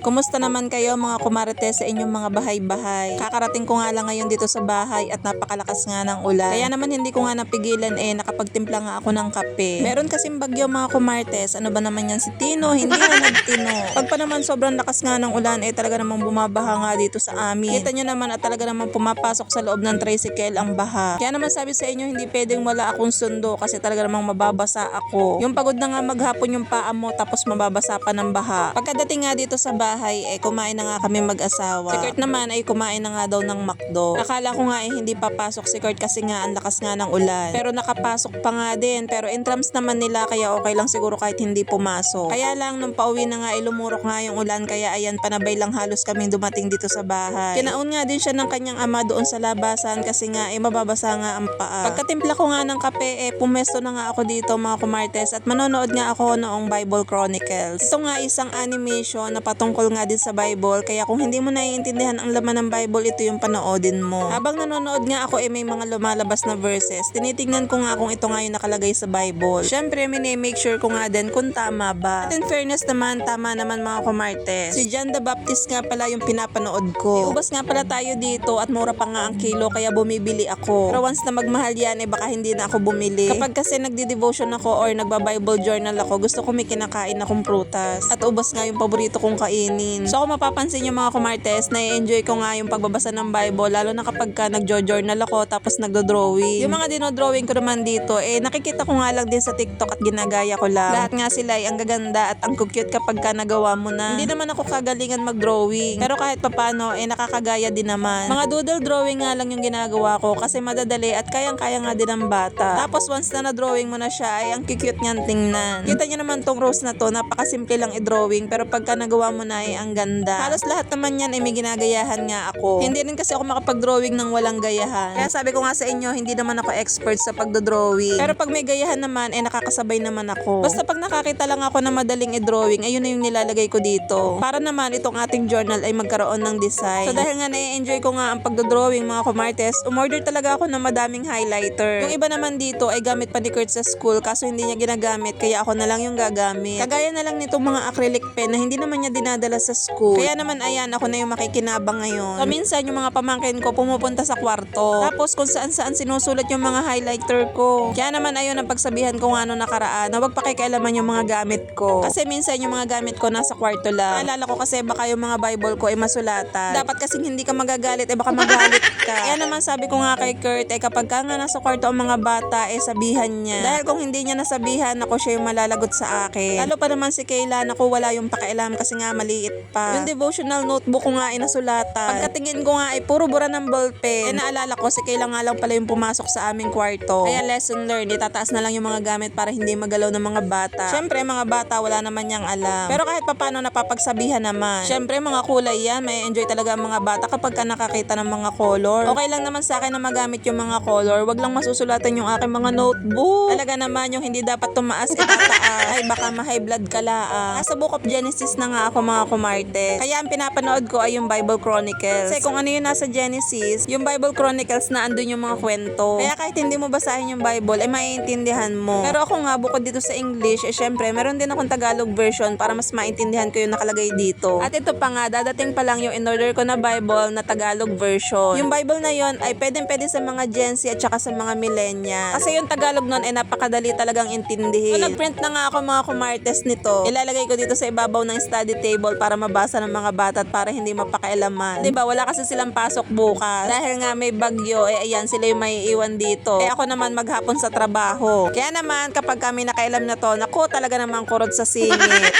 Kumusta naman kayo mga kumarites sa inyong mga bahay-bahay? Kakarating ko nga lang ngayon dito sa bahay at napakalakas nga ng ulan. Kaya naman hindi ko nga napigilan nakapagtimpla nga ako ng kape. Meron kasing bagyo mga kumarites. Ano ba naman yan si Tino? Hindi na nagtino. Pag pa naman sobrang lakas nga ng ulan talaga namang bumabaha nga dito sa amin. Kita nyo naman at talaga namang pumapasok sa loob ng tricycle ang baha. Kaya naman sabi sa inyo hindi pwedeng wala akong sundo kasi talaga namang mababasa ako. Yung pagod na nga maghapon yung paa mo tapos mababasa pa ng baha. Pagkadating nga dito sa bahay kumain na nga kami mag-asawa. Si Kurt naman ay kumain na nga daw ng McDo. Akala ko nga hindi papasok si Kurt kasi nga ang lakas nga ng ulan. Pero nakapasok pa nga din. Pero entrams naman nila kaya okay lang siguro kahit hindi pumasok. Kaya lang nung pauwi na nga lumurok nga yung ulan kaya ayan panabay lang halos kaming dumating dito sa bahay. Kinaon nga din siya ng kanyang ama doon sa labasan kasi nga mababasa nga ang paa. Pagkatimpla ko nga ng kape pumesto na nga ako dito mga kumartes at manonood nga ako noong Bible Chronicles. Ito nga isang animation na patungkol nga din sa Bible kaya kung hindi mo naiintindihan ang laman ng Bible ito yung panoodin mo. Habang nanonood nga ako may mga lumalabas na verses tinitingnan ko nga kung ito nga yung nakalagay sa Bible. Syempre make sure ko nga din kung tama ba. At in fairness naman tama naman mga kumartes. Si John the Baptist nga pala yung pinapanood ko. Ubas nga pala tayo dito at mura pa nga ang kilo kaya bumibili ako. Pero once na magmahal yan baka hindi na ako bumili. Kapag kasi nagdi-devotion ako or nagba-Bible journal ako gusto ko may kinakain akong prutas. At ubas nga yung paborito kong kainin. So kung mapapansin yung mga kumartes, na-enjoy ko nga yung pagbabasa ng Bible lalo na kapag ka nagjo-journal ako tapos nagdo-drawing. Yung mga dinodrawing ko naman dito, nakikita ko nga lang din sa TikTok at ginagaya ko lang. Lahat nga sila ang gaganda at ang cute kapag ka nagawa mo na. Hindi naman ako kagalingan mag-drawing. Pero kahit papano, nakakagaya din naman. Mga doodle drawing nga lang yung ginagawa ko kasi madadali at kayang-kaya nga din ng bata. Tapos once na na-drawing mo na siya, ang cute niyang tingnan. Kita niyo naman tong rose na to, napakasimple lang i-drawing pero pagka nagawa mo na ang ganda. Halos lahat naman yan may ginagayahan nga ako. Hindi rin kasi ako makapag-drawing ng walang gayahan. Kaya sabi ko nga sa inyo, hindi naman ako expert sa pagdo-drawing. Pero pag may gayahan naman, nakakasabay naman ako. Basta pag nakakita lang ako na madaling i-drawing, ayun na yung nilalagay ko dito. Para naman itong ating journal ay magkaroon ng design. So dahil nga na-enjoy ko nga ang pagdo-drawing mga kumartes, umorder talaga ako ng madaming highlighter. Yung iba naman dito ay gamit pa ni Kurt sa school kaso hindi niya ginagamit kaya ako na lang yung gagamit. Kagaya na lang nitong mga acrylic pen na hindi naman niya dinadala sa school. Kaya naman ayan, ako na yung makikinabang ngayon. So minsan yung mga pamangkin ko pumupunta sa kwarto. Tapos kung saan-saan sinusulat yung mga highlighter ko. Kaya naman ayun ang pagsabihan ko nga nung nakaraan na wag pakikialaman yung mga gamit ko. Kasi minsan yung mga gamit ko nasa kwarto lang. Naalala ko kasi baka yung mga Bible ko ay masulatan. Dapat kasing hindi ka magagalit baka magalit ka. Kaya naman sabi ko nga kay Kurt kapag ka nga nasa kwarto ang mga bata sabihan niya. Dahil kung hindi niya nasabihan ako siya yung malalagot sa akin. Lalo pa naman si Kayla naku wala yung pakialam kasi nga maliit pa. Yung devotional notebook ko nga nasulatan. Pagkatingin ko nga puro bura ng ballpen. Naalala ko si Kayla nga lang pala yung pumasok sa aming kwarto. Kaya lesson learned, itataas na lang yung mga gamit para hindi magalaw ng mga bata. Syempre mga bata wala naman niyang alam. Pero kahit papano napapagsabihan naman. Syempre mga kulay yan, may enjoy talaga ang mga bata kapag ka nakakita ng mga color. Okay lang naman sa akin na magamit yung mga color. Wag lang masusulatan yung aking mga notebook. Talaga naman yung hindi dapat tumaas itataas. Ay baka ma-high blood ka lang. Nasa Book of Genesis na nga ako mga kumartes. Kaya ang pinapanood ko ay yung Bible Chronicles. Kasi kung ano yung nasa Genesis, yung Bible Chronicles na andun yung mga kwento. Kaya kahit hindi mo basahin yung Bible, maiintindihan mo. Pero ako nga, bukod dito sa English, syempre, meron din akong Tagalog version para mas maintindihan ko yung nakalagay dito. At ito pa nga, dadating pa lang yung in-order ko na Bible na Tagalog version. Yung Bible na yon ay pwede sa mga Gen Z at saka sa mga millennials. Kasi yung Tagalog nun ay napakadali talagang intindihin. So, nagprint na nga ako mga kumartes nito. Ilalagay ko dito sa ibabaw ng study table para mabasa ng mga bata at para hindi mapakailaman. Diba, wala kasi silang pasok bukas. Dahil nga may bagyo, ayan sila yung may iwan dito. Ako naman maghapon sa trabaho. Kaya naman kapag kami nakailam na to, naku talaga namang kurot sa singit.